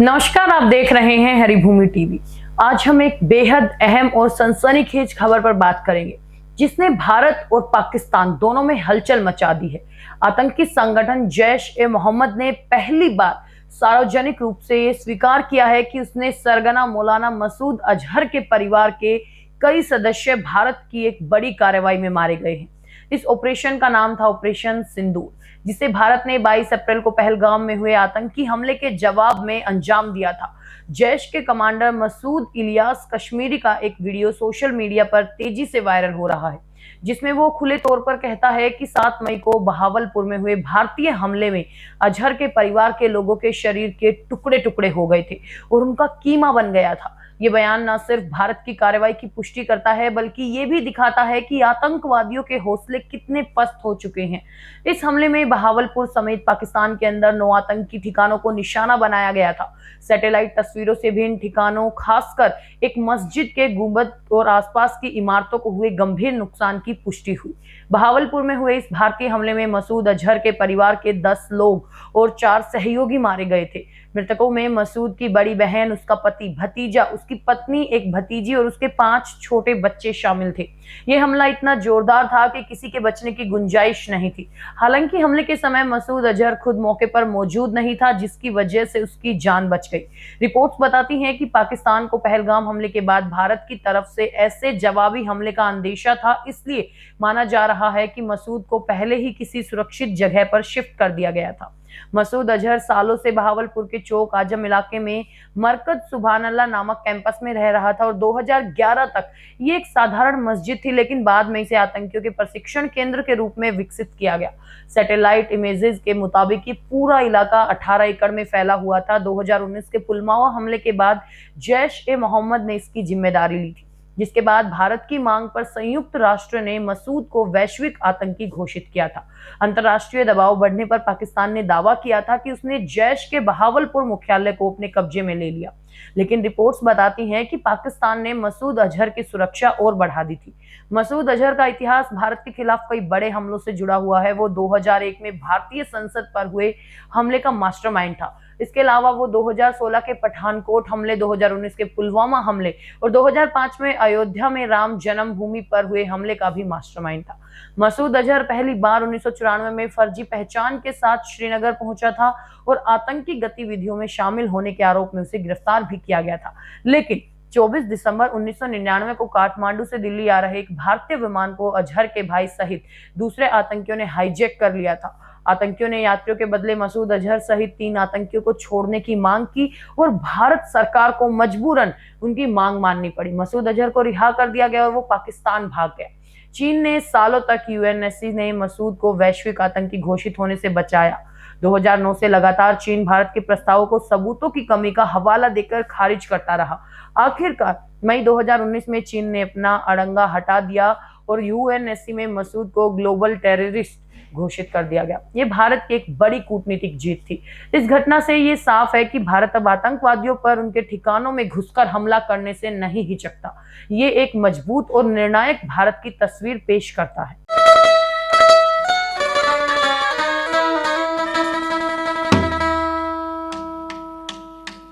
नमस्कार, आप देख रहे हैं हरिभूमि टीवी। आज हम एक बेहद अहम और सनसनीखेज खबर पर बात करेंगे जिसने भारत और पाकिस्तान दोनों में हलचल मचा दी है। आतंकी संगठन जैश ए मोहम्मद ने पहली बार सार्वजनिक रूप से ये स्वीकार किया है कि उसने सरगना मौलाना मसूद अजहर के परिवार के कई सदस्य भारत की एक बड़ी कार्रवाई में मारे गए हैं। इस ऑपरेशन का नाम था ऑपरेशन सिंदूर, जिसे भारत ने 22 अप्रैल को पहलगाम में हुए आतंकी हमले के जवाब में अंजाम दिया था। जैश के कमांडर मसूद इलियास कश्मीरी का एक वीडियो सोशल मीडिया पर तेजी से वायरल हो रहा है, जिसमें वो खुले तौर पर कहता है कि 7 मई को बहावलपुर में हुए भारतीय हमले में अजहर के परिवार के लोगों के शरीर के टुकड़े टुकड़े हो गए थे और उनका कीमा बन गया था। ये बयान न सिर्फ भारत की कार्रवाई की पुष्टि करता है, बल्कि ये भी दिखाता है कि आतंकवादियों के हौसले कितने पस्त हो चुके हैं। इस हमले में बहावलपुर समेत पाकिस्तान के अंदर 9 आतंकी ठिकानों को निशाना बनाया गया था। सैटेलाइट तस्वीरों से भी इन ठिकानों, खासकर एक मस्जिद के गुंबद और आसपास की इमारतों को हुए गंभीर नुकसान की पुष्टि हुई। बहावलपुर में हुए इस भारतीय हमले में मसूद अजहर के परिवार के 10 लोग और 4 सहयोगी मारे गए थे। मृतकों में मसूद की बड़ी बहन, उसका पति, भतीजा, उसकी पत्नी, एक भतीजी और उसके 5 छोटे बच्चे शामिल थे। यह हमला इतना जोरदार था कि किसी के बचने की गुंजाइश नहीं थी। हालांकि हमले के समय मसूद अजहर खुद मौके पर मौजूद नहीं था, जिसकी वजह से उसकी जान बच गई। रिपोर्ट्स बताती हैं कि पाकिस्तान को पहलगाम हमले के बाद भारत की तरफ से ऐसे जवाबी हमले का अंदेशा था, इसलिए माना जा रहा है कि मसूद को पहले ही किसी सुरक्षित जगह पर शिफ्ट कर दिया गया था। मसूद अजहर सालों से बहावलपुर के चौक आजम इलाके में मरकज सुभानअल्लाह नामक कैंपस में रह रहा था और 2011 तक ये एक साधारण मस्जिद थी, लेकिन बाद में इसे आतंकियों के प्रशिक्षण केंद्र के रूप में विकसित किया गया। सैटेलाइट इमेजेस के मुताबिक ये पूरा इलाका 18 एकड़ में फैला हुआ था। 2019 के पुलवामा हमले के बाद जैश ए मोहम्मद ने इसकी जिम्मेदारी ली थी, जिसके बाद भारत की मांग पर संयुक्त राष्ट्र ने मसूद को वैश्विक आतंकी घोषित किया था। अंतर्राष्ट्रीय दबाव बढ़ने पर पाकिस्तान ने दावा किया था कि उसने जैश के बहावलपुर मुख्यालय को अपने कब्जे में ले लिया, लेकिन रिपोर्ट्स बताती हैं कि पाकिस्तान ने मसूद अजहर की सुरक्षा और बढ़ा दी थी। मसूद अजहर का इतिहास भारत के खिलाफ कई बड़े हमलों से जुड़ा हुआ है। वो 2001 में भारतीय संसद पर हुए हमले का मास्टरमाइंड था। इसके अलावा वो 2016 के पठानकोट हमले, 2019 के पुलवामा हमले और 2005 में अयोध्या में राम जन्मभूमि पर हुए हमले का भी मास्टरमाइंड था। मसूद अजहर पहली बार 1994 में फर्जी पहचान के साथ श्रीनगर पहुंचा था और आतंकी गतिविधियों में शामिल होने के आरोप में उसे गिरफ्तार भी किया गया था, लेकिन 24 दिसंबर 1999 को काठमांडू से दिल्ली आ रहे एक भारतीय विमान को अजहर के भाई सहित दूसरे आतंकियों ने हाईजैक कर लिया था। आतंकियों ने यात्रियों के बदले मसूद अजहर सहित 3 आतंकियों को छोड़ने की मांग की और भारत सरकार को मजबूरन उनकी मांग माननी पड़ी। मसूद अजहर को रिहा कर दिया गया और वो पाकिस्तान भाग गया। चीन ने सालों तक यूएनएससी ने मसूद को वैश्विक आतंकी घोषित होने से बचाया। 2009 से लगातार चीन भारत के प्रस्तावों को सबूतों की कमी का हवाला देकर खारिज करता रहा। आखिरकार मई 2019 में चीन ने अपना अड़ंगा हटा दिया और यूएनएससी में मसूद को ग्लोबल टेररिस्ट घोषित कर दिया गया। ये भारत की एक बड़ी कूटनीतिक जीत थी। इस घटना से ये साफ है कि भारत अब आतंकवादियों पर उनके ठिकानों में घुसकर हमला करने से नहीं हिचकता। ये एक मजबूत और निर्णायक भारत की तस्वीर पेश करता है।